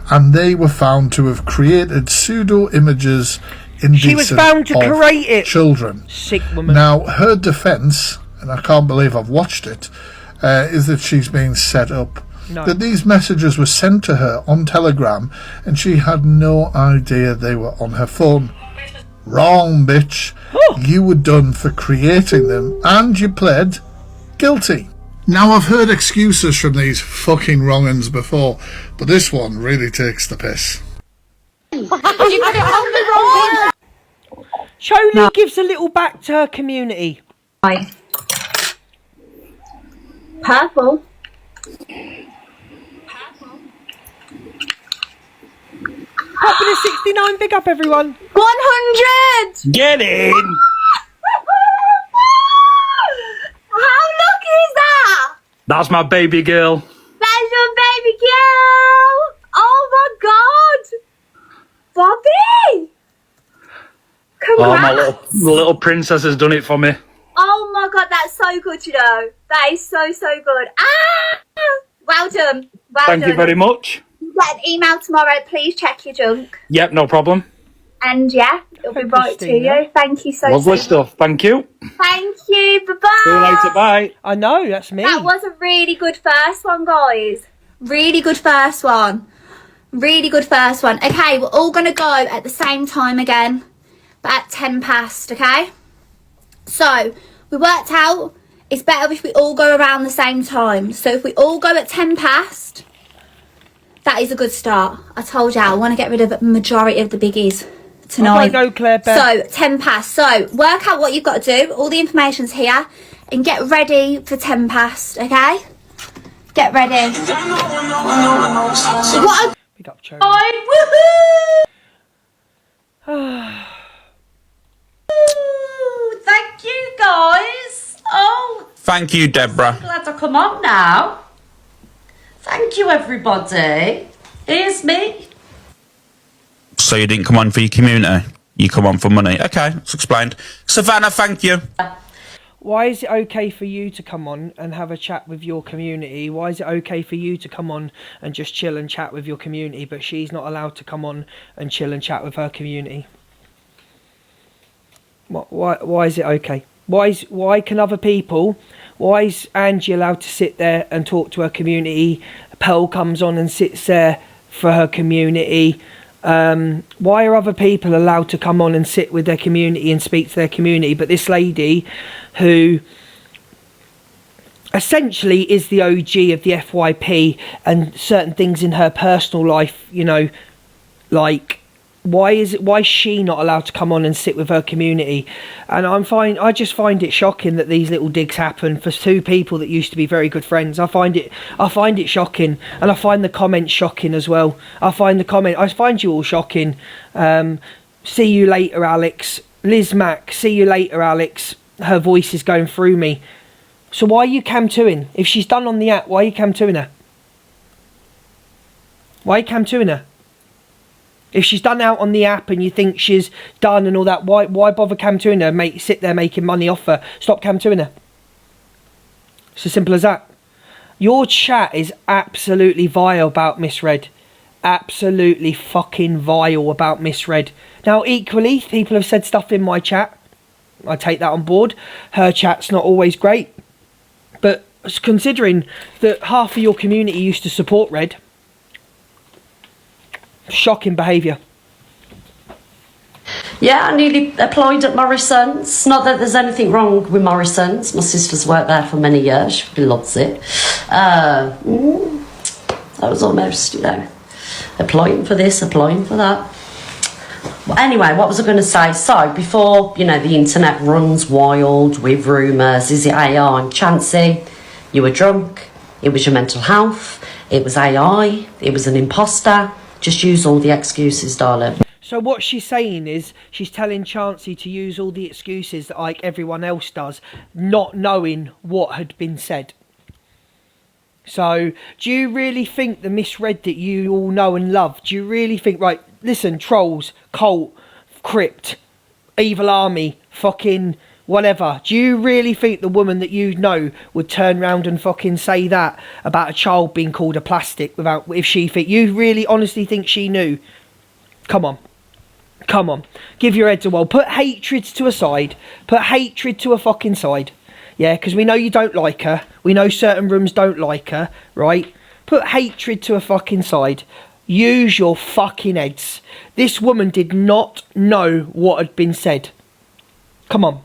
and they were found to have created pseudo images indecent She was found to create it. Children. Sick woman. Now, her defence, and I can't believe I've watched it, is that she's being set up. No. That these messages were sent to her on Telegram, and she had no idea they were on her phone. Wrong, bitch. You were done for creating them, and you pled guilty. Now, I've heard excuses from these fucking wrong-uns before, but this one really takes the piss. Choli gives a little back to her community. Right. Purple. Popular 69, big up everyone. 100! Get in! How lucky is that? That's my baby girl. That's your baby girl! Oh my god! Bobby! Congrats! Oh, my little princess has done it for me. Oh my god, that's so good, you know. That is so good. Ah! Well done. Well Thank done. you very much. You get an email tomorrow. Please check your junk. Yep, no problem. And yeah, it'll be right to you. Thank you so Lovely much. stuff. Thank you. Thank you. Bye-bye. See you later. Bye. I know, that's me. That was a really good first one, guys. Really good first one. Really good first one. Okay, we're all going to go at the same time again, but at 10 past, okay? So, we worked out it's better if we all go around the same time. So, if we all go at 10 past, that is a good start. I told you, I want to get rid of the majority of the biggies tonight. Go, Claire Beth. So, 10 past. So, work out what you've got to do. All the information's here. And get ready for 10 past, okay? Get ready. What a Big up, Choli. woohoo! Thank you, guys. Oh, Thank you, Deborah. glad to come on now. Thank you, everybody. Here's me. So you didn't come on for your community? You come on for money? Okay, it's explained. Savannah, thank you. Why is it okay for you to come on and have a chat with your community? Why is it okay for you to come on and just chill and chat with your community, but she's not allowed to come on and chill and chat with her community? Why is it okay? Why can other people? Why is Angie allowed to sit there and talk to her community? Pearl comes on and sits there for her community. Why are other people allowed to come on and sit with their community and speak to their community, but this lady who essentially is the OG of the FYP and certain things in her personal life, you know, like why is she not allowed to come on and sit with her community? And I just find it shocking that these little digs happen for two people that used to be very good friends. I find it shocking, and I find the comments shocking as well. I find you all shocking. See you later, Alex. Liz Mack, see you later, Alex. Her voice is going through me. So why are you cam-2ing? If she's done on the app, why are you cam-2ing her? Why are you cam-2ing her? If she's done out on the app and you think she's done and all that, why bother cam-2ing her? Sit there making money off her. Stop cam-2ing her. It's as simple as that. Your chat is absolutely vile about Miss Red. Absolutely fucking vile about Miss Red. Now, equally, people have said stuff in my chat. I take that on board. Her chat's not always great. But considering that half of your community used to support Red, shocking behaviour. Yeah, I nearly applied at Morrison's. Not that there's anything wrong with Morrison's. My sister's worked there for many years. She loves it. I was almost, you know, applying for this, applying for that. Well, anyway, what was I going to say? So, before, you know, the internet runs wild with rumours, is it AI? Chancey, you were drunk. It was your mental health. It was AI. It was an imposter. Just use all the excuses, darling. So what she's saying is she's telling Chancey to use all the excuses that like everyone else does, not knowing what had been said. So do you really think the Miss Red that you all know and love, do you really think, right, listen, Trolls, Colt, Crypt, Evil Army, fucking whatever. Do you really think the woman that you know would turn round and fucking say that about a child being called a plastic without, if she think, you really honestly think she knew? Come on. Come on. Give your heads a whirl. Put hatred to a side. Put hatred to a fucking side. Yeah, because we know you don't like her. We know certain rooms don't like her, right? Put hatred to a fucking side. Use your fucking heads. This woman did not know what had been said. Come on.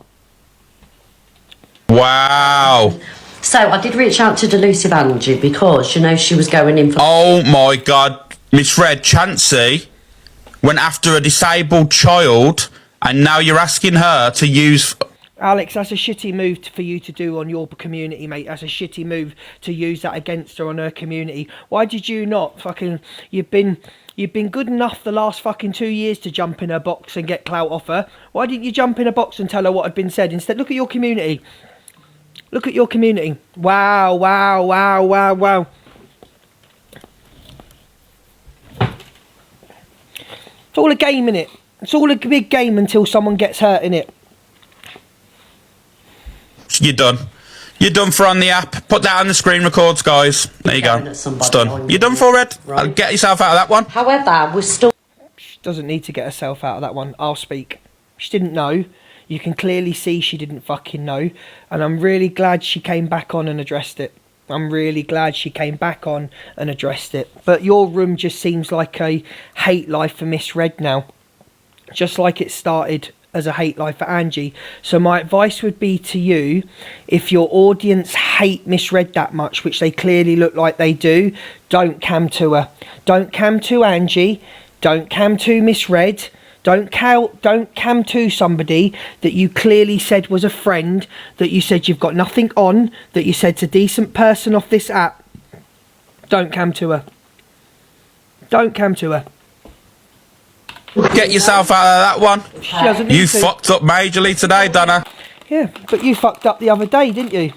Wow. So I did reach out to Delusive Angie because, you know, she was going in for... Oh my God. Miss Red, Chansey went after a disabled child and now you're asking her to use... Alex, that's a shitty move for you to do on your community, mate. That's a shitty move to use that against her on her community. Why did you not fucking... You've been good enough the last fucking 2 years to jump in her box and get clout off her. Why didn't you jump in her box and tell her what had been said? Instead, look at your community. Look at your community. Wow, wow, wow, wow, wow. It's all a game, innit? It's all a big game until someone gets hurt, innit? You're done. You're done for on the app. Put that on the screen records, guys. There you go. It's done. You're done for, Red. Right. Get yourself out of that one. However, we're still... She doesn't need to get herself out of that one. I'll speak. She didn't know. You can clearly see she didn't fucking know. And I'm really glad she came back on and addressed it. I'm really glad she came back on and addressed it. But your room just seems like a hate life for Miss Red now. Just like it started as a hate life for Angie. So my advice would be to you, if your audience hate Miss Red that much, which they clearly look like they do, don't cam to her. Don't cam to Angie. Don't cam to Miss Red. Don't cam to somebody that you clearly said was a friend, that you said you've got nothing on, that you said's a decent person off this app. Don't cam to her. Don't cam to her. Get yourself out of that one. She doesn't need You to. fucked up majorly today, Donna. Yeah, but you fucked up the other day, didn't you?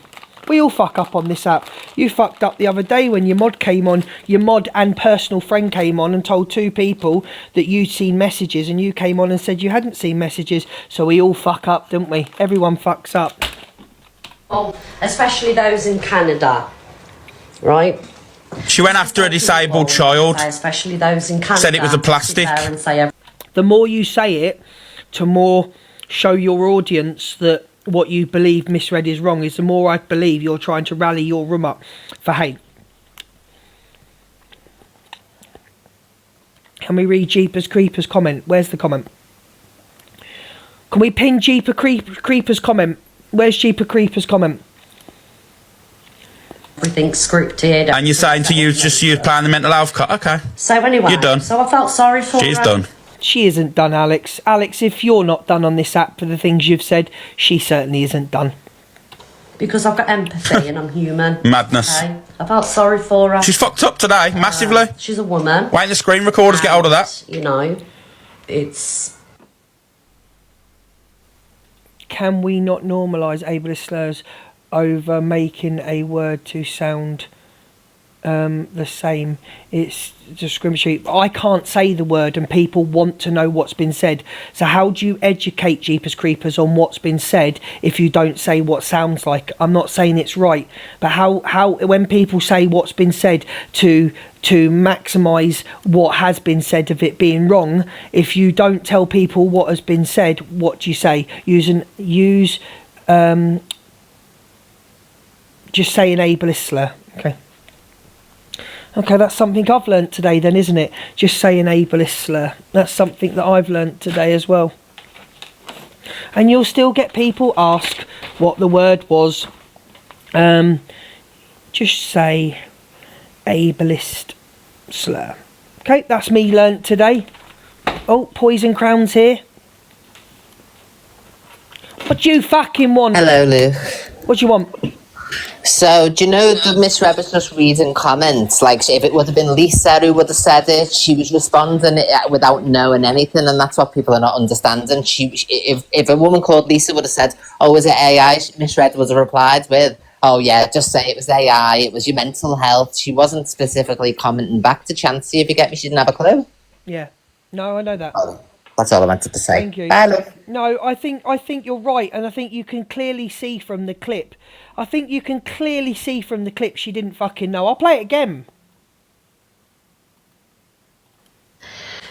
We all fuck up on this app. You fucked up the other day when your mod came on, your mod and personal friend came on and told two people that you'd seen messages, and you came on and said you hadn't seen messages. So we all fuck up, don't we? Everyone fucks up. Oh, especially those in Canada, right? She went after a disabled child. Especially those in Canada. Said it was a plastic. Sit there and say The more you say it, to more show your audience that what you believe Miss Red is wrong, is the more I believe you're trying to rally your room up for hate. Can we read Jeepers Creepers comment? Where's the comment? Can we pin Jeepers Creepers comment? Where's Jeepers Creepers comment? everything's scripted. And you're saying to use just use playing the mental health cut. Okay. So anyway, You're done. So I felt sorry for She's her. done. She isn't done, Alex. Alex, if you're not done on this app for the things you've said, she certainly isn't done. Because I've got empathy and I'm human. Madness. Okay? I felt sorry for her. She's fucked up today, massively. She's a woman. Wait, the screen recorders get hold of that. You know, it's... Can we not normalise ableist slurs over making a word to sound the same? It's discriminatory. I can't say the word and people want to know what's been said. So how do you educate Jeepers Creepers on what's been said if you don't say what sounds like? I'm not saying it's right, but how when people say what's been said to maximise what has been said of it being wrong, if you don't tell people what has been said, what do you say? Just say an ableist slur. Okay, that's something I've learnt today then, isn't it? Just say an ableist slur. That's something that I've learnt today as well. And you'll still get people ask what the word was. Just say ableist slur. Okay, that's me learnt today. Oh, Poison Crown's here. What do you fucking want? Hello, Luke. What do you want? So, do you know that Miss Reb was just reading comments? Like, if it would have been Lisa who would have said it, she was responding it without knowing anything, and that's what people are not understanding. If a woman called Lisa would have said, "Oh, is it AI?" Miss Red would have replied with, "Oh yeah, just say it was AI. It was your mental health." She wasn't specifically commenting back to Chansey. If you get me, she didn't have a clue. Yeah. No, I know that. That's all I wanted to say. Thank you. Bye, love. No, I think you're right, and I think you can clearly see from the clip. She didn't fucking know. I'll play it again.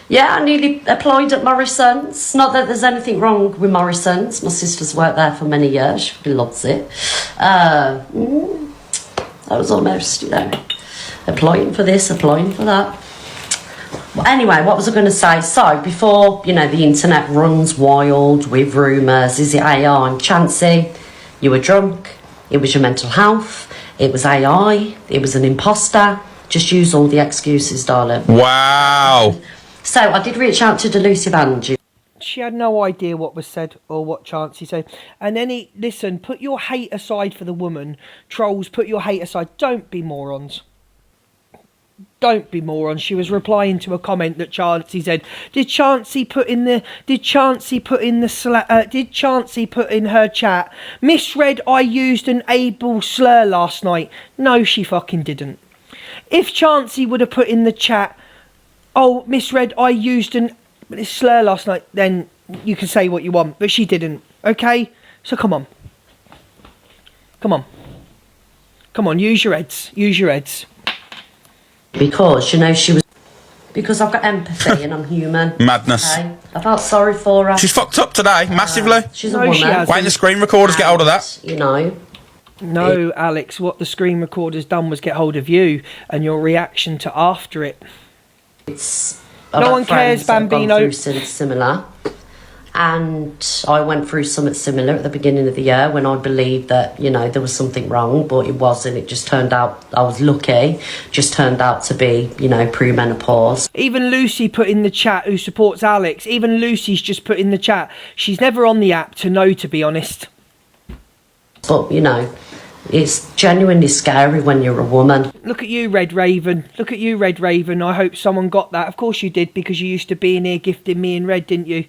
Yeah, I nearly applied at Morrison's. Not that there's anything wrong with Morrison's. My sister's worked there for many years. She loves it. That was almost, applying for this, applying for that. Well, anyway, what was I going to say? So, before, the internet runs wild with rumours, is it AI? Chancey, you were drunk. It was your mental health. It was AI. It was an imposter. Just use all the excuses, darling. Wow. So I did reach out to Delusive Angie. She had no idea what was said or what Chancey said. And then listen, put your hate aside for the woman. Trolls, put your hate aside. Don't be morons. Don't be morons. She was replying to a comment that Chancey said. Did Chancey put in her chat, misread I used an able slur last night? No, she fucking didn't. If Chancey would have put in the chat, oh, misread I used an slur last night, then you can say what you want, but she didn't. Okay? So come on. Come on, use your heads. Use your heads. Because, she was... Because I've got empathy and I'm human. Madness. Okay? I felt sorry for her. She's fucked up today, massively. She's a woman. she hasn't. Why didn't the screen recorders get hold of that? No, Alex, what the screen recorder's done was get hold of you and your reaction to after it. No one cares, Bambino. Through something similar, and I went through something similar at the beginning of the year when I believed that there was something wrong, but it wasn't. It just turned out I was lucky. Just turned out to be premenopause. Even Lucy put in the chat, who supports Alex. Even Lucy's just put in the chat. She's never on the app to know, to be honest. But it's genuinely scary when you're a woman. Look at you, Red Raven. Look at you, Red Raven. I hope someone got that. Of course you did, because you used to be in here gifting me and Red, didn't you?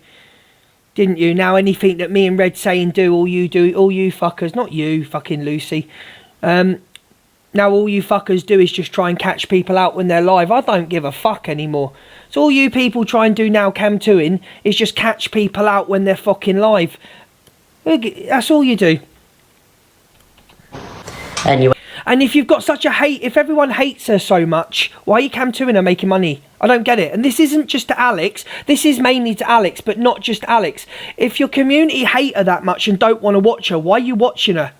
Didn't you? Now anything that me and Red say and do, all you fuckers, not you, fucking Lucy. Now all you fuckers do is just try and catch people out when they're live. I don't give a fuck anymore. So all you people try and do now, Cam Tuin, is just catch people out when they're fucking live. That's all you do. Anyway. And if you've got such a hate, if everyone hates her so much, why are you Cam Tuin her making money? I don't get it. And this isn't just to Alex. This is mainly to Alex, but not just Alex. If your community hate her that much and don't want to watch her, why are you watching her?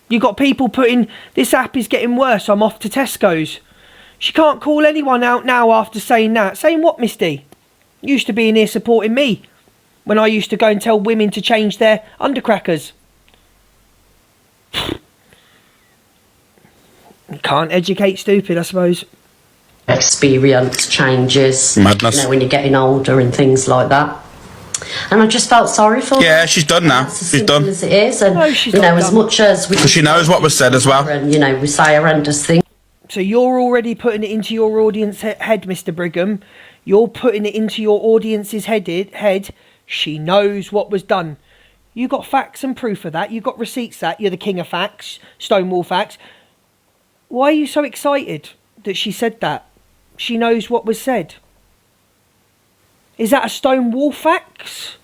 You got people putting, this app is getting worse, I'm off to Tesco's. She can't call anyone out now after saying that. Saying what, Misty? You used to be in here supporting me when I used to go and tell women to change their undercrackers. Can't educate stupid, I suppose. Experience changes. Madness. When you're getting older and things like that. And I just felt sorry for her. Yeah, she's done now. She's done. As it is, and No, she's not as done. much as we. Because she knows what was said as well. And we say horrendous things. So you're already putting it into your audience head, Mr. Brigham. You're putting it into your audience's head. She knows what was done. You got facts and proof of that. You got receipts that. You're the king of facts, Stonewall facts. Why are you so excited that she said that? She knows what was said. Is that a Stonewall facts?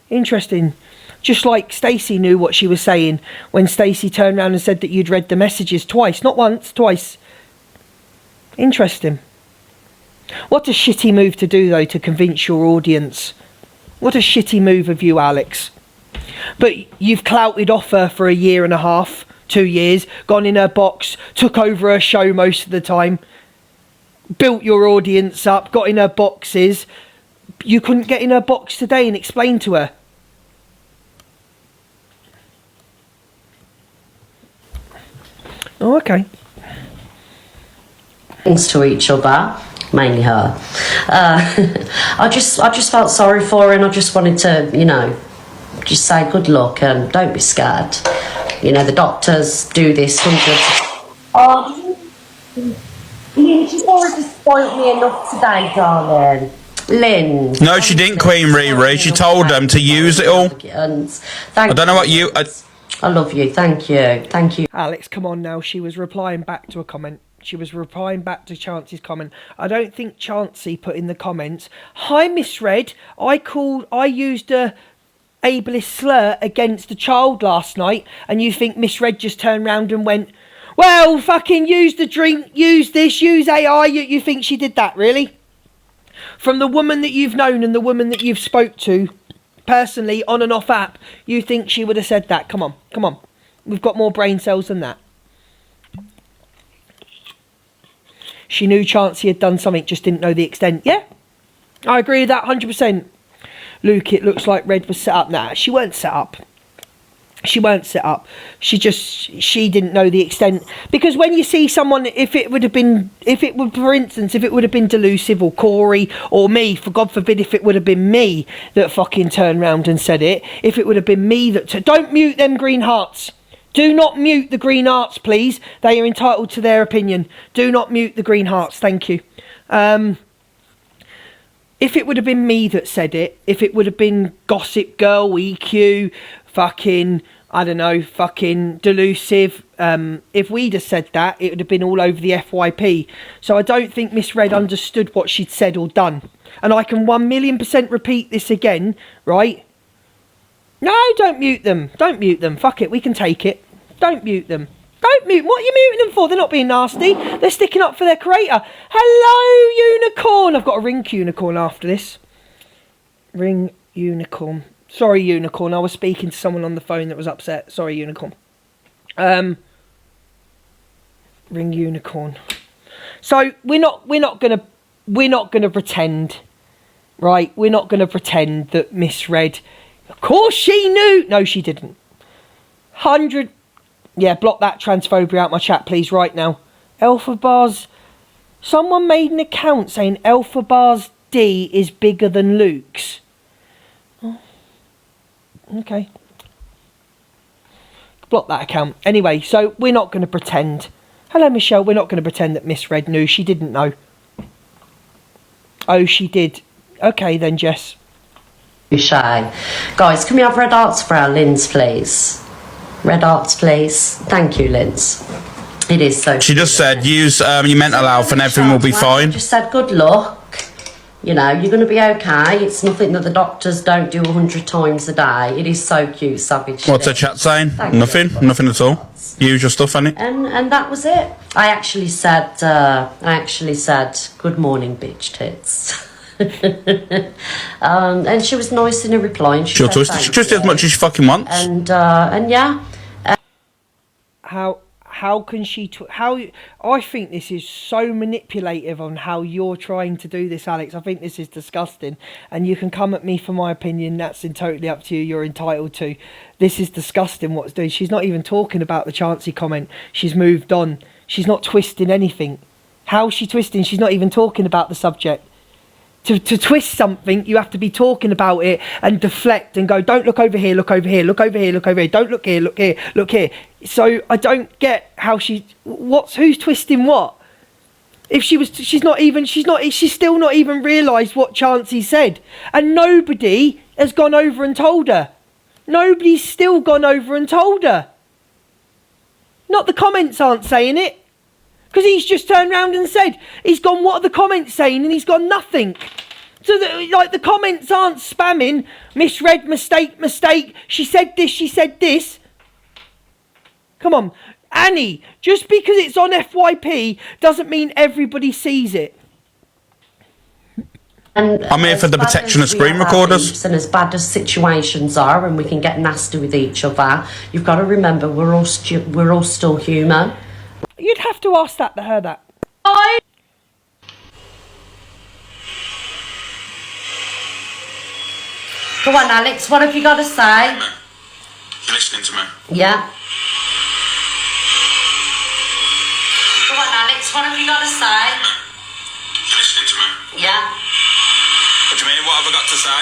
Interesting. Just like Stacey knew what she was saying when Stacey turned around and said that you'd read the messages twice. Not once, twice. Interesting. What a shitty move to do, though, to convince your audience. What a shitty move of you, Alex. But you've clouted off her for 1.5 years, 2 years, gone in her box, took over her show most of the time, built your audience up, got in her boxes. You couldn't get in her box today and explain to her. Oh, okay. Things to each other, mainly her. I just felt sorry for her, and I just wanted to, just say good luck and don't be scared. The doctors do this hundreds. Oh, she's already spoiled me enough today, darling. Lynn. No, she didn't, Queen Riri. She told them to use it all. I don't know what you... I love you. Thank you. Alex, come on now. She was replying back to a comment. She was replying back to Chance's comment. I don't think Chancey put in the comments, "Hi, misread. I used a ableist slur against a child last night," and you think misread just turned round and went, "Well, fucking use the drink, use this, use AI." You think she did that, really? From the woman that you've known and the woman that you've spoke to personally on and off app, you think she would have said that? Come on. We've got more brain cells than that. She knew Chancey had done something, just didn't know the extent. Yeah, I agree with that 100%. Luke, it looks like Red was set up. Nah, she weren't set up. She didn't know the extent. Because when you see someone, if it would have been Delusive or Corey or me, for God forbid, if it would have been me that fucking turned round and said it, if it would have been me that... Don't mute them green hearts. Do not mute the green hearts, please. They are entitled to their opinion. Do not mute the green hearts. Thank you. If it would have been me that said it, if it would have been Gossip Girl, EQ, fucking, I don't know, fucking Delusive, if we'd have said that, it would have been all over the FYP. So I don't think Miss Red understood what she'd said or done. And I can 1,000,000% repeat this again, right? No, don't mute them. Don't mute them. Fuck it, we can take it. Don't mute them. Don't mute. What are you muting them for? They're not being nasty. They're sticking up for their creator. Hello, Unicorn. I've got to ring Unicorn after this. Ring Unicorn. Sorry, Unicorn. I was speaking to someone on the phone that was upset. Sorry, Unicorn. Ring Unicorn. So we're not gonna pretend, right? We're not gonna pretend that Miss Red. Of course she knew. No, she didn't. 100. Yeah, block that transphobia out my chat, please, right now. Alpha Bars. Someone made an account saying Alpha Bars D is bigger than Luke's. Oh. Okay. Block that account. Anyway, so we're not going to pretend. Hello, Michelle. We're not going to pretend that Miss Red knew. She didn't know. Oh, she did. Okay, then, Jess. Shy. Guys, can we have red hearts for our Linz, please? Red hearts, please. Thank you, Linz. It is so. She just said, use your mental health and everything will be fine. Just said, good luck. You know, you're going to be okay. It's nothing that the doctors don't do 100 times a day. It is so cute, Savage. What's her chat saying? Nothing? Nothing at all? Usual stuff, ain't it? And that was it. I actually said, good morning, bitch tits. And she was nice in her reply. And She'll twist as much as she fucking wants. And yeah. How can she... I think this is so manipulative on how you're trying to do this, Alex. I think this is disgusting. And you can come at me for my opinion. That's totally up to you. You're entitled to. This is disgusting what's doing. She's not even talking about the Chancey comment. She's moved on. She's not twisting anything. How's she twisting? She's not even talking about the subject. To twist something, you have to be talking about it and deflect and go, don't look over here, look over here, look over here, look over here, don't look here, look here, look here. So I don't get how who's twisting what? If she's still not even realised what Chancey said. And nobody has gone over and told her. Nobody's still gone over and told her. Not the comments aren't saying it. Because he's just turned round and said, he's gone, what are the comments saying? And he's gone, nothing. So, the comments aren't spamming, misread, mistake, she said this. Come on. Annie, just because it's on FYP doesn't mean everybody sees it. And I'm here for the protection of screen recorders. And as bad as situations are, and we can get nasty with each other, you've got to remember we're all still human. You'd have to ask her that. Go on, Alex, what have you got to say? You're listening to me? Yeah. Go on, Alex, what have you got to say? You're listening to me? Yeah. What do you mean, what have I got to say?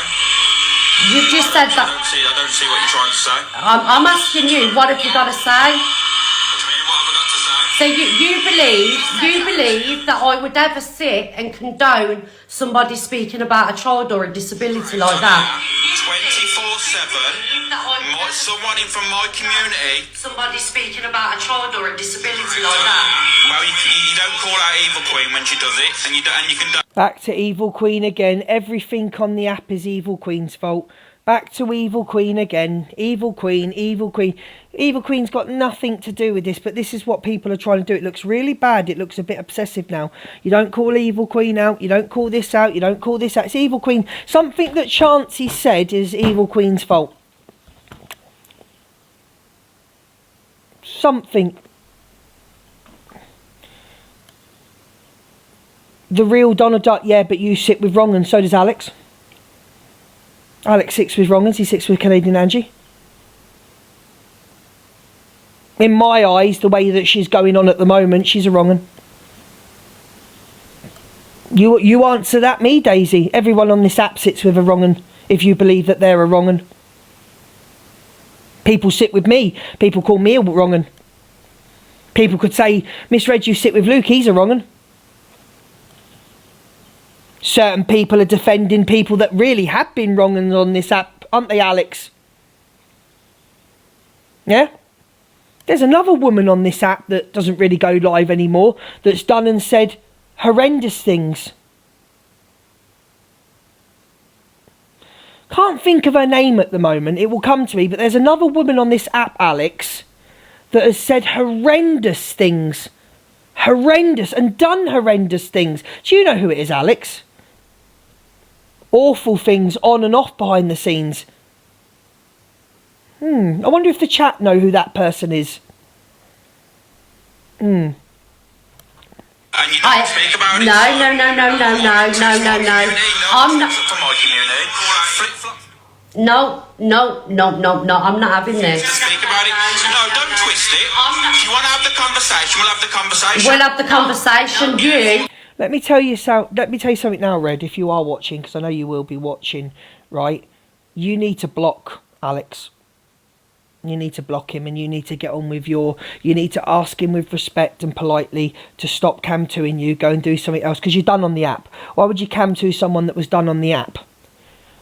You've just said that. I don't see what you're trying to say. I'm asking you, what have you got to say? What do you mean, what have I got to say? So you believe that I would ever sit and condone somebody speaking about a child or a disability like that? 24/7, someone in from my community. Somebody speaking about a child or a disability like that? Well, you don't call out Evil Queen when she does it, and you can. Back to Evil Queen again. Everything on the app is Evil Queen's fault. Back to Evil Queen again. Evil Queen, Evil Queen. Evil Queen's got nothing to do with this, but this is what people are trying to do. It looks really bad. It looks a bit obsessive now. You don't call Evil Queen out. You don't call this out. You don't call this out. It's Evil Queen. Something that Chancey said is Evil Queen's fault. Something. The real Donna Dutt, yeah, but you sit with wrong, and so does Alex. Alex sits with wrong-uns, he sits with Canadian Angie. In my eyes, the way that she's going on at the moment, she's a wrong-un. You answer that, me, Daisy. Everyone on this app sits with a wrong-un, if you believe that they're a wrong-un. People sit with me. People call me a wrong-un. People could say, Miss Red, you sit with Luke, he's a wrong-un. Certain people are defending people that really have been wrong on this app, aren't they, Alex? Yeah? There's another woman on this app that doesn't really go live anymore that's done and said horrendous things. Can't think of her name at the moment. It will come to me. But there's another woman on this app, Alex, that has said horrendous things. Horrendous. And done horrendous things. Do you know who it is, Alex? Awful things on and off behind the scenes. I wonder if the chat know who that person is. And you don't speak about it. No. I'm not. For my community. No. I'm not having this. Speak about it. No, don't twist it. If you want to have the conversation, we'll have the conversation. We'll have the conversation. You. Let me tell you something now, Red, if you are watching, because I know you will be watching, right? You need to block Alex. You need to block him, and you need to get on with you need to ask him with respect and politely to stop cam 2ing you, go and do something else, because you're done on the app. Why would you cam 2 someone that was done on the app?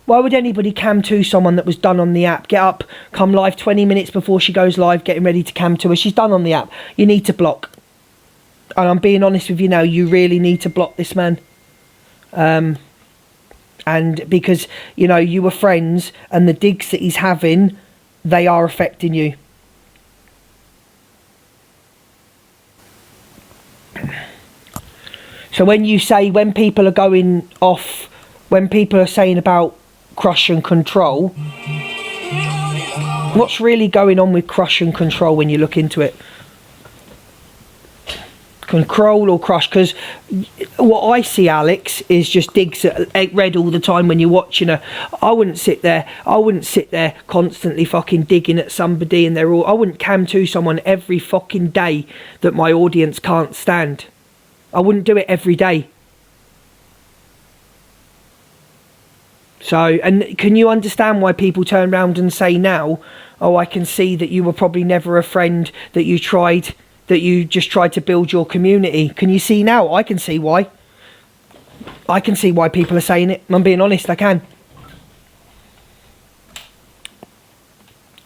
Why would anybody cam 2 someone that was done on the app? Get up, come live 20 minutes before she goes live, getting ready to cam 2 her. She's done on the app. You need to block. And I'm being honest with you now, you really need to block this man. And because, you know, you were friends, and the digs that he's having, they are affecting you. So when people are going off, when people are saying about crush and control, what's really going on with crush and control when you look into it? Control or crush? Because what I see, Alex, is just digs at Red all the time when you're watching her. I wouldn't sit there constantly fucking digging at somebody, and I wouldn't cam 2 someone every fucking day that my audience can't stand. I wouldn't do it every day. So, and can you understand why people turn around and say now, oh, I can see that you were probably never a friend, that you just tried to build your community. Can you see now? I can see why. I can see why people are saying it. I'm being honest, I can.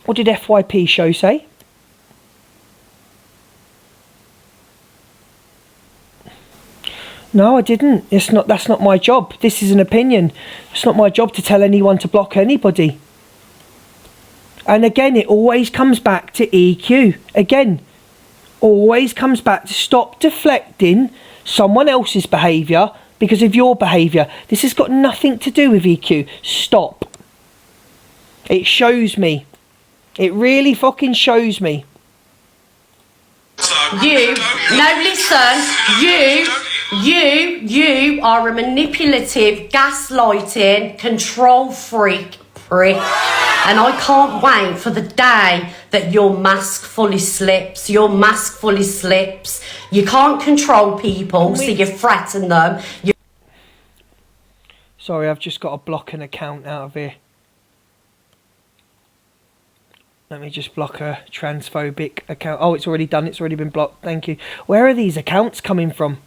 What did FYP show say? No, I didn't. That's not my job. This is an opinion. It's not my job to tell anyone to block anybody. And again, it always comes back to EQ. Again, always comes back to stop deflecting someone else's behaviour because of your behaviour. This has got nothing to do with EQ. Stop. It shows me. It really fucking shows me. You are a manipulative, gaslighting, control freak prick. And I can't wait for the day that your mask fully slips. You can't control people, so you threaten them. Sorry, I've just got to block an account out of here. Let me just block a transphobic account. Oh, it's already done. It's already been blocked. Thank you. Where are these accounts coming from?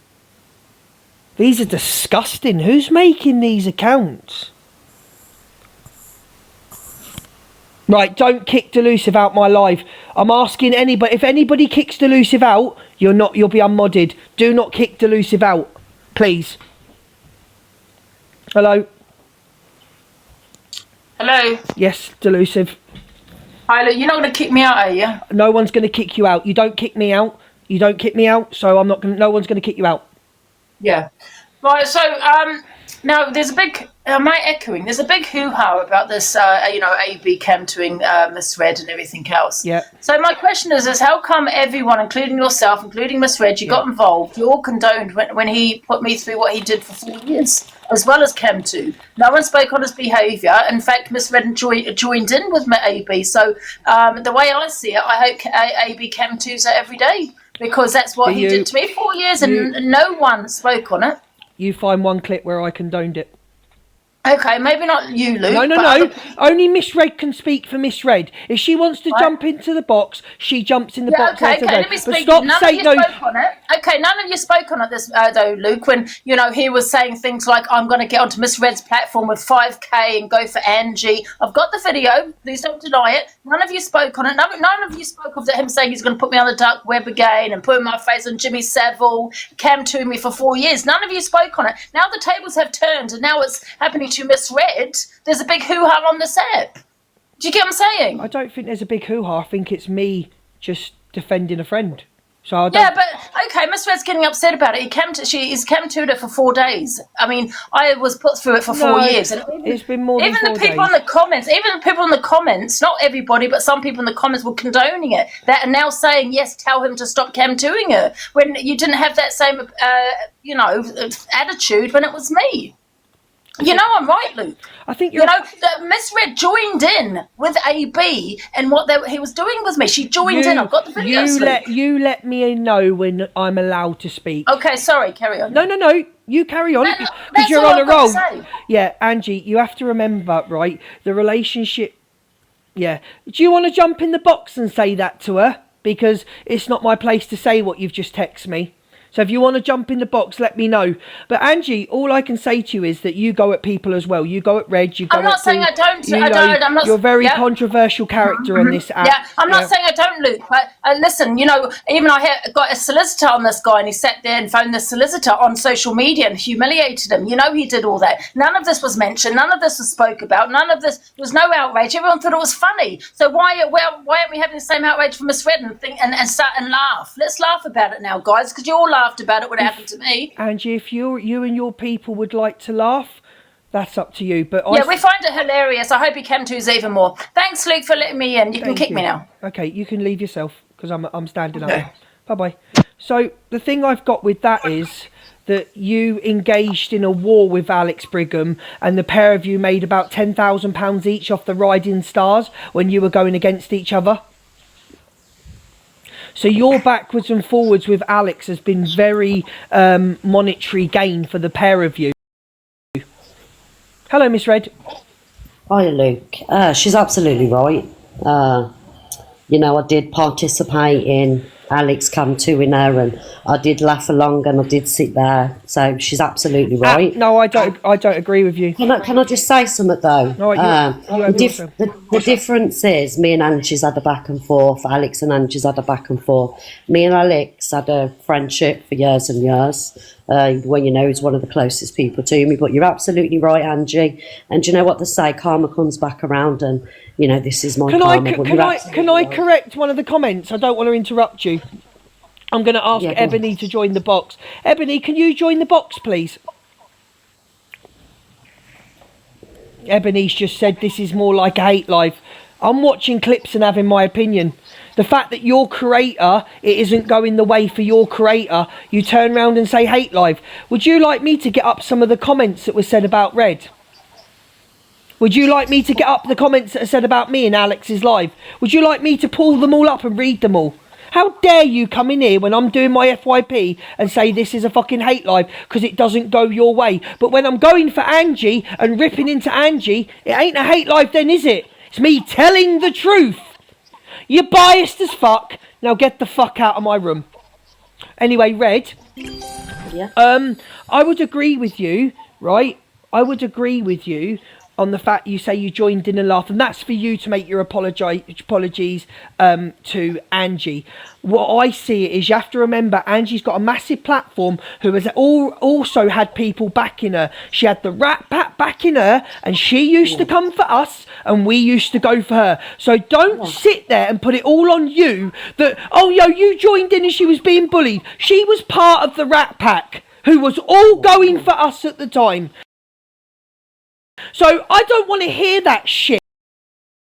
These are disgusting. Who's making these accounts? Right, don't kick Delusive out my live. I'm asking anybody. If anybody kicks Delusive out, you'll be unmodded. Do not kick Delusive out, please. Hello. Hello. Yes, Delusive. Hi, look, you're not going to kick me out, are you? No one's going to kick you out. You don't kick me out. You don't kick me out. So I'm not going. No one's going to kick you out. Yeah. Right. So now there's a big. Am I echoing? There's a big hoo-ha about this. AB Chemtoing Miss Red and everything else. Yeah. So my question is how come everyone, including yourself, including Miss Red, you got involved? You all condoned when he put me through what he did for 4 years, as well as Chem2. No one spoke on his behaviour. In fact, Miss Red joined in with AB. So the way I see it, I hope AB Chem2s are every day, because that's what he did to me 4 years, and no one spoke on it. You find one clip where I condoned it. Okay, maybe not you, Luke. No. Only Miss Red can speak for Miss Red. If she wants to jump into the box, she jumps in the box. Okay, let me speak. None of you spoke on it. Okay, none of you spoke on it, though, Luke, when, he was saying things like, I'm going to get onto Miss Red's platform with 5K and go for Angie. I've got the video. Please don't deny it. None of you spoke on it. None of you spoke of him saying he's going to put me on the dark web again and put my face on Jimmy Savile, Cam to me for 4 years. None of you spoke on it. Now the tables have turned, and now it's happening to Miss Red. There's a big hoo-ha on this app. Do you get what I'm saying? I don't think there's a big hoo-ha. I think it's me just defending a friend. So yeah, but okay, Miss Red's getting upset about it. He's cam-toed her for 4 days. I mean, I was put through it for 4 years. And it's been more than 4 days. Even the people in the comments, not everybody, but some people in the comments were condoning it. That are now saying, yes, tell him to stop cam-toing her, when you didn't have that same, attitude when it was me. I'm right, Luke. I think Miss Red joined in with AB and what he was doing with me. She joined in. I've got the videos. You let me know when I'm allowed to speak. Okay, sorry, carry on. No, you carry on, because you're on a roll. Yeah, Angie, you have to remember, right, the relationship. Yeah. Do you want to jump in the box and say that to her? Because it's not my place to say what you've just texted me. So if you want to jump in the box, let me know. But Angie, all I can say to you is that you go at people as well. You go at Red. You go. I'm not saying I don't. I'm not. You're a very controversial character on this app. Yeah, I'm not saying I don't, Luke. But listen, even I got a solicitor on this guy, and he sat there and phoned the solicitor on social media and humiliated him. He did all that. None of this was mentioned. None of this was spoke about. None of this. There was no outrage. Everyone thought it was funny. So why aren't we having the same outrage for Miss Red and start and laugh? Let's laugh about it now, guys, because you all laughed about it when it happened to me. Angie, if you and your people would like to laugh, that's up to you. But we find it hilarious. I hope he came to us even more. Thanks, Luke, for letting me in. You can kick me now. Okay, you can leave yourself, because I'm standing up. Bye-bye. So the thing I've got with that is that you engaged in a war with Alex Brigham, and the pair of you made about £10,000 each off the Riding Stars when you were going against each other. So your backwards and forwards with Alex has been very monetary gain for the pair of you. Hello, Miss Red. Hi, Luke. She's absolutely right. I did participate in Alex come to in her, and I did laugh along, and I did sit there. So she's absolutely right. No, I don't agree with you. Can I just say something though? No, the difference is me and Angie's had a back and forth. Alex and Angie's had a back and forth. Me and Alex had a friendship for years and years. He's one of the closest people to me. But you're absolutely right, Angie. And you know what they say? Karma comes back around, and this is my karma. Can I correct one of the comments? I don't want to interrupt you. I'm going to ask Ebony to join the box. Ebony, can you join the box, please? Ebony's just said this is more like a hate live. I'm watching clips and having my opinion. The fact that your creator, it isn't going the way for your creator, you turn around and say hate live. Would you like me to get up some of the comments that were said about Red? Would you like me to get up the comments that are said about me in Alex's live? Would you like me to pull them all up and read them all? How dare you come in here when I'm doing my FYP and say this is a fucking hate live because it doesn't go your way. But when I'm going for Angie and ripping into Angie, it ain't a hate live then, is it? It's me telling the truth. You're biased as fuck. Now get the fuck out of my room. Anyway, Red. Yeah. I would agree with you, right? I would agree with you on the fact you say you joined in and laughed, and that's for you to make your apologies to Angie. What I see is you have to remember Angie's got a massive platform who has also had people backing her. She had the Rat Pack backing her, and she used to come for us and we used to go for her. So don't sit there and put it all on you that, oh, you joined in and she was being bullied. She was part of the Rat Pack who was all going for us at the time. So I don't want to hear that shit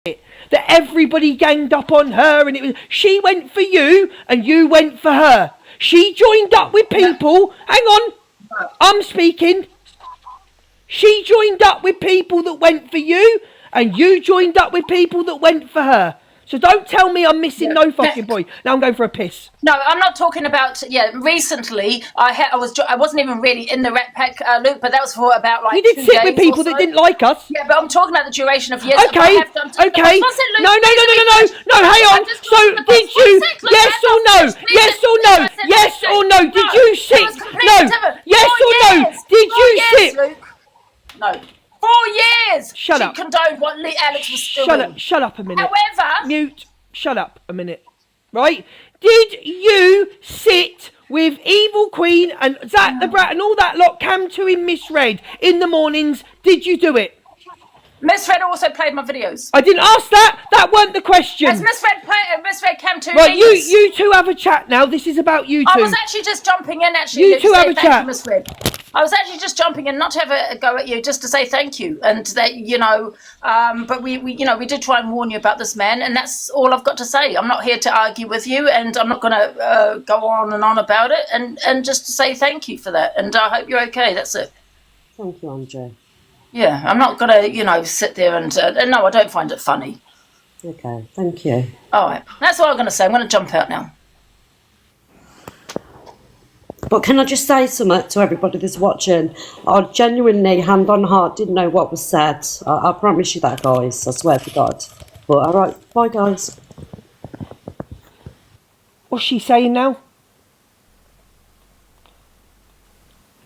that everybody ganged up on her and it was she went for you and you went for her. She joined up with people. Hang on, I'm speaking. She joined up with people that went for you and you joined up with people that went for her. So don't tell me I'm missing no fucking point. Now I'm going for a piss. No, I'm not talking about. Recently I wasn't even really in the Rat Pack, Luke, but that was for about like. You did sit with people that didn't like us. Yeah, but I'm talking about the duration of years. Okay. Okay. No. Hang on. So did you? Yes or no? Yes or no? Yes or no? Did you sit? No. Yes or no? Did you sit? No. 4 years! Shut up. She condoned what Alex was doing. Shut up a minute. However... Mute. Shut up a minute. Right? Did you sit with Evil Queen and Zach the Brat and all that lot came to him misread in the mornings? Did you do it? Miss Red also played my videos. I didn't ask that. That weren't the question. Has Miss Red came to right, you two have a chat now. This is about you two. I was actually just jumping in, actually. You two have a chat. Miss Red. I was actually just jumping in, not to have a go at you, just to say thank you. And that, but we did try and warn you about this man, and that's all I've got to say. I'm not here to argue with you, and I'm not going to go on and on about it, and just to say thank you for that. And I hope you're okay. That's it. Thank you, Andre. Yeah, I'm not going to, sit there and no, I don't find it funny. Okay, thank you. All right, that's all I'm going to say. I'm going to jump out now. But can I just say something to everybody that's watching? I genuinely, hand on heart, didn't know what was said. I promise you that, guys. I swear to God. But all right, bye, guys. What's she saying now?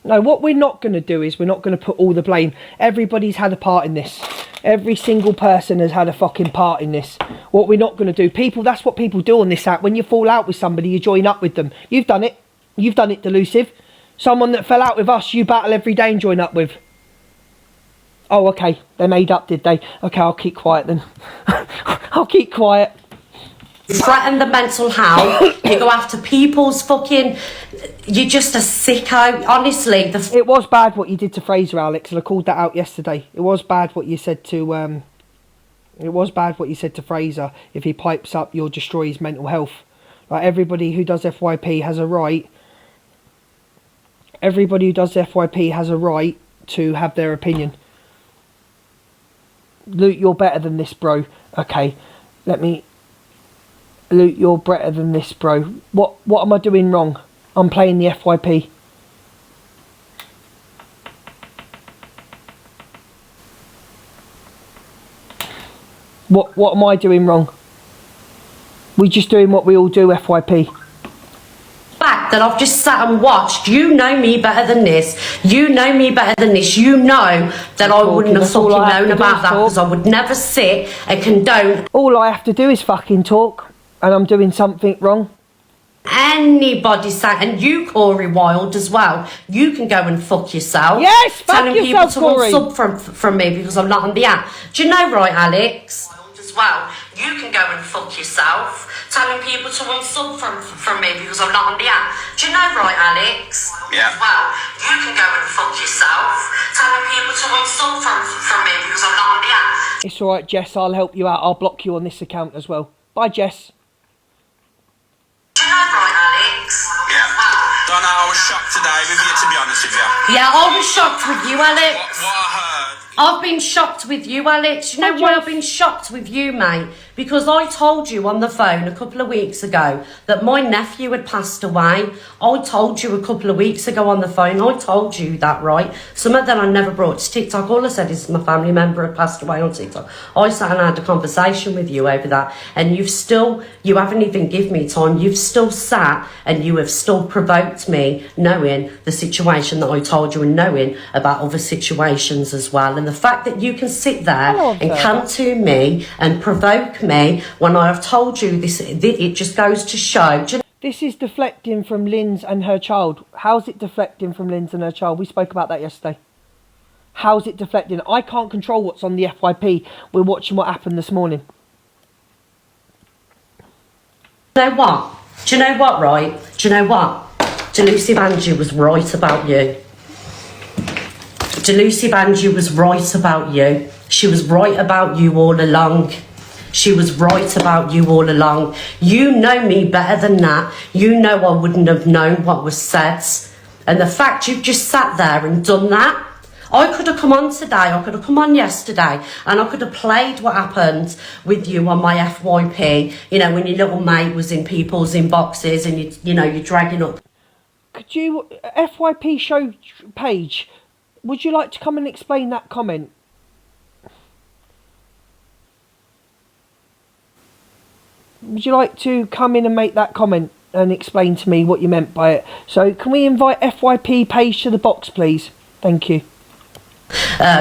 No, what we're not going to do is we're not going to put all the blame. Everybody's had a part in this. Every single person has had a fucking part in this. What we're not going to do, that's what people do on this app. When you fall out with somebody, you join up with them. You've done it. You've done it, Delusive. Someone that fell out with us, you battle every day and join up with. Oh, okay. They made up, did they? Okay, I'll keep quiet then. I'll keep quiet. Threaten the mental health. You go after people's fucking... You're just a sicko. Honestly, it was bad what you did to Fraser, Alex, and I called that out yesterday. It was bad what you said to... It was bad what you said to Fraser. If he pipes up, you'll destroy his mental health. Like, everybody who does FYP has a right... Everybody who does FYP has a right to have their opinion. Luke, you're better than this, bro. Okay, Luke, you're better than this, bro. What am I doing wrong? I'm playing the FYP. What am I doing wrong? We're just doing what we all do, FYP. Fact that I've just sat and watched. You know me better than this. You know me better than this. You know that I wouldn't have fucking known about that, because I would never sit and condone. All I have to do is fucking talk, and I'm doing something wrong. Anybody say, and you, Corey Wild, as well. You can go and fuck yourself. Yes, fuck yourself, Corey. Telling people to unsub from me because I'm not on the app. Do you know, right, Alex? As well, you can go and fuck yourself. Telling people to unsub from me because I'm not on the app. Do you know, right, Alex? Yeah. As well, you can go and fuck yourself. Telling people to unsub from me because I'm not on the app. It's alright, Jess, I'll help you out. I'll block you on this account as well. Bye, Jess. Do you know, right, Alex? Yeah. Donna, I was shocked today with you, to be honest with you. Yeah, I was shocked with you, Alex. What I heard. I've been shocked with you, Alex. You know why I've been shocked with you, mate? Because I told you on the phone a couple of weeks ago that my nephew had passed away. I told you a couple of weeks ago on the phone. I told you that, right? Something that I never brought to TikTok. All I said is my family member had passed away on TikTok. I sat and had a conversation with you over that. And you haven't even given me time. You've still sat and you have still provoked me, knowing the situation that I told you and knowing about other situations as well. And the fact that you can sit there and come to me and provoke me when I have told you this, it just goes to show. This is deflecting from Linz and her child. How's it deflecting from Linz and her child? We spoke about that yesterday. How's it deflecting? I can't control what's on the FYP. We're watching what happened this morning. Do you know what? Do you know what, right? Do you know what? Delusive Angie was right about you. Delusive Angie was right about you. She was right about you all along. She was right about you all along. You know me better than that. You know I wouldn't have known what was said. And the fact you've just sat there and done that, I could have come on today, I could have come on yesterday, and I could have played what happened with you on my FYP, you know, when your little mate was in people's inboxes and you're dragging up. Could you, FYP show page, would you like to come and explain that comment? Would you like to come in and make that comment and explain to me what you meant by it? So can we invite FYP page to the box, please? Thank you.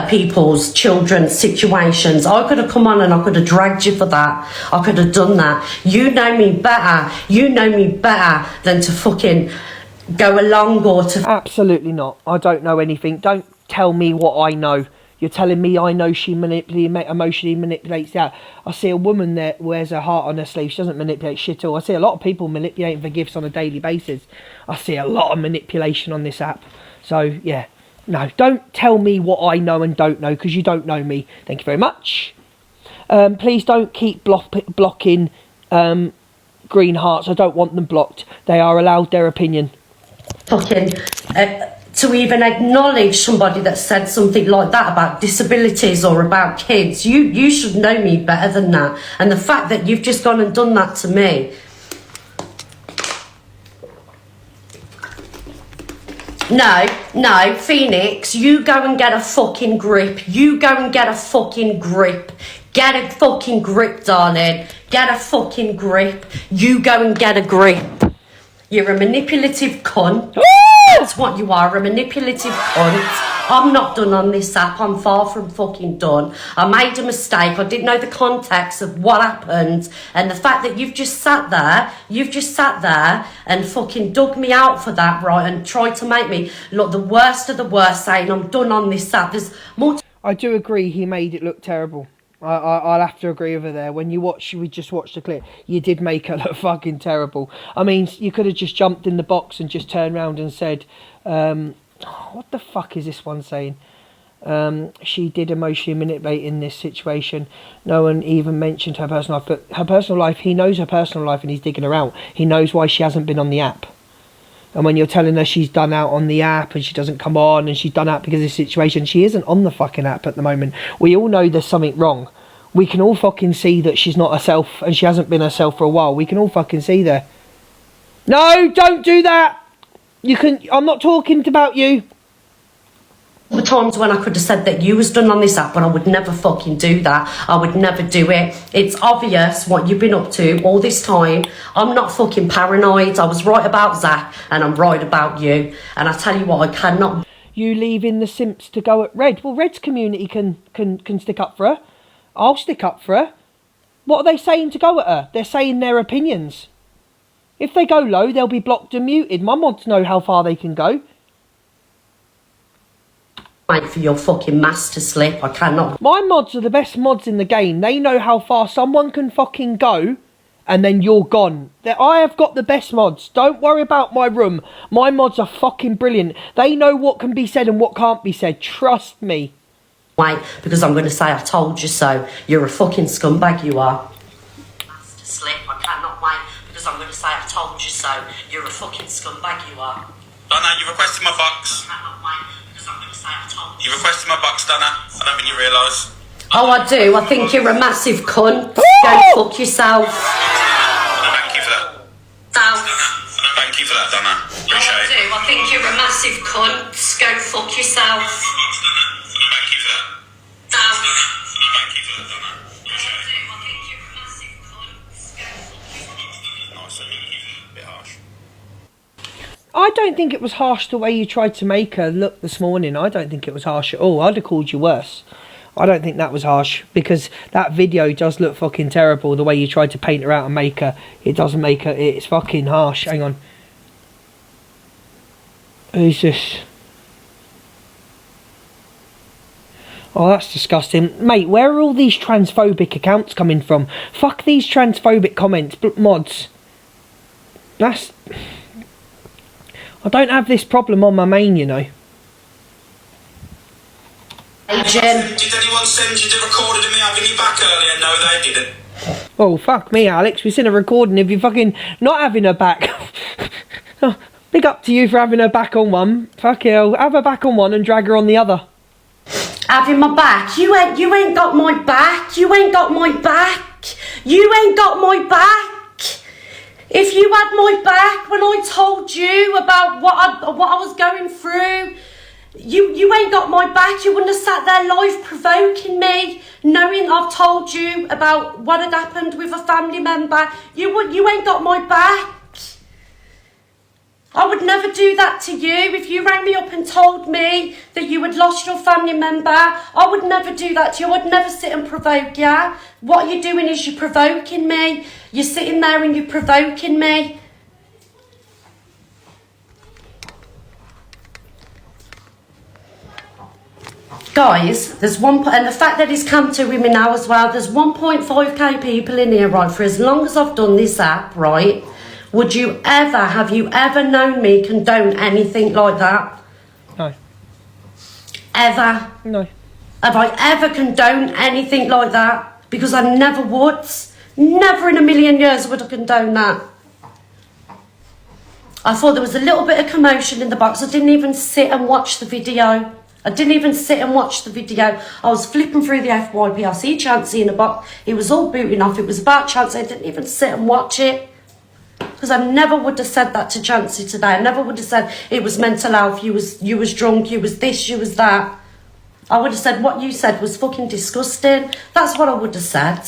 People's children's situations. I could have come on and I could have dragged you for that. I could have done that. You know me better. You know me better than to fucking go along or to... Absolutely not. I don't know anything. Don't tell me what I know. You're telling me I know she emotionally manipulates that. I see a woman that wears her heart on her sleeve. She doesn't manipulate shit at all. I see a lot of people manipulating for gifts on a daily basis. I see a lot of manipulation on this app. So, yeah. No, don't tell me what I know and don't know, because you don't know me. Thank you very much. Please don't keep blocking green hearts. I don't want them blocked. They are allowed their opinion. Fucking... to even acknowledge somebody that said something like that about disabilities or about kids. You should know me better than that. And the fact that you've just gone and done that to me. No, Phoenix, you go and get a fucking grip. You go and get a fucking grip. Get a fucking grip, darling. Get a fucking grip. You go and get a grip. You're a manipulative cunt. That's what you are, a manipulative cunt. I'm not done on this app. I'm far from fucking done. I made a mistake. I didn't know the context of what happened. And the fact that you've just sat there and fucking dug me out for that, right, and tried to make me look the worst of the worst, saying I'm done on this app. There's more... I do agree he made it look terrible. I'll have to agree with her there. When we just watched the clip, you did make her look fucking terrible. I mean, you could have just jumped in the box and just turned around and said, what the fuck is this one saying? She did emotionally manipulate in this situation. No one even mentioned her personal life. But her personal life, he knows her personal life and he's digging her out. He knows why she hasn't been on the app. And when you're telling her she's done out on the app and she doesn't come on and she's done out because of this situation, she isn't on the fucking app at the moment. We all know there's something wrong. We can all fucking see that she's not herself and she hasn't been herself for a while. We can all fucking see that. No, don't do that. I'm not talking about you. The times when I could have said that you was done on this app, but I would never fucking do that. I would never do it. It's obvious what you've been up to all this time. I'm not fucking paranoid. I was right about Zach and I'm right about you. And I tell you what, I cannot... You leaving the simps to go at Red. Well, Red's community can stick up for her. I'll stick up for her. What are they saying to go at her? They're saying their opinions. If they go low, they'll be blocked and muted. My mods know how far they can go. Wait for your fucking master slip. I cannot. My mods are the best mods in the game. They know how far someone can fucking go and then you're gone. I have got the best mods. Don't worry about my room. My mods are fucking brilliant. They know what can be said and what can't be said. Trust me. Wait, because I'm going to say I told you so. You're a fucking scumbag, you are. Master slip. I cannot wait because I'm going to say I told you so. You're a fucking scumbag, you are. Donna, you requested my box. I cannot wait. You requested my box, Donna. I don't think you realise. Oh, I do. I think you're a massive cunt. Go fuck yourself. Thank you for that. Thank you for that, Donna. Appreciate it. I think you're a massive cunt. Go fuck yourself. Thank you for that. Thank you for that, Donna. Appreciate it. I think you're a massive cunt. Nice, a bit harsh. I don't think it was harsh the way you tried to make her look this morning. I don't think it was harsh at all. I'd have called you worse. I don't think that was harsh, because that video does look fucking terrible. The way you tried to paint her out and make her, it doesn't make her, it's fucking harsh. Hang on. Who's this? Oh, that's disgusting. Mate, where are all these transphobic accounts coming from? Fuck these transphobic comments, mods. That's... I don't have this problem on my main, you know. Did anyone send you the recording of me having you back earlier? No, they didn't. Oh, fuck me, Alex. We've seen a recording of you fucking not having her back. Oh, big up to you for having her back on one. Fuck hell. Have her back on one and drag her on the other. Having my back? You ain't got my back. You ain't got my back. You ain't got my back. If you had my back when I told you about what I was going through, you ain't got my back. You wouldn't have sat there live provoking me, knowing I've told you about what had happened with a family member. You ain't got my back. I would never do that to you. If you rang me up and told me that you had lost your family member, I would never do that to you. I'd never sit and provoke you. What you're doing is you're provoking me. You're sitting there and you're provoking me. Guys, there's and the fact that he's come to with me now as well, there's 1.5k people in here, right, for as long as I've done this app, right? Have you ever known me condone anything like that? No. Ever? No. Have I ever condoned anything like that? Because I never would. Never in a million years would I condone that. I thought there was a little bit of commotion in the box. I didn't even sit and watch the video. I was flipping through the FYP. I see Chancey in the box. It was all booting off. It was about Chancey. I didn't even sit and watch it. Because I never would have said that to Chancey today. I never would have said it was mental health, you was drunk, you was this, you was that. I would have said what you said was fucking disgusting. That's what I would have said.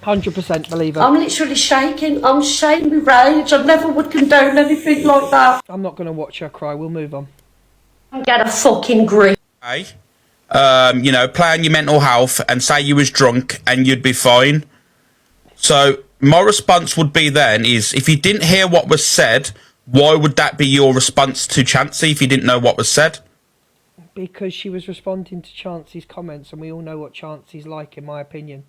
100% believe it. I'm literally shaking. I'm shaking with rage. I never would condone anything like that. I'm not going to watch her cry. We'll move on. Get a fucking grip. Hey, you know, play on your mental health and say you was drunk and you'd be fine. So my response would be then is, if you didn't hear what was said, why would that be your response to Chancey if you didn't know what was said? Because she was responding to Chancey's comments, and we all know what Chancey's like, in my opinion.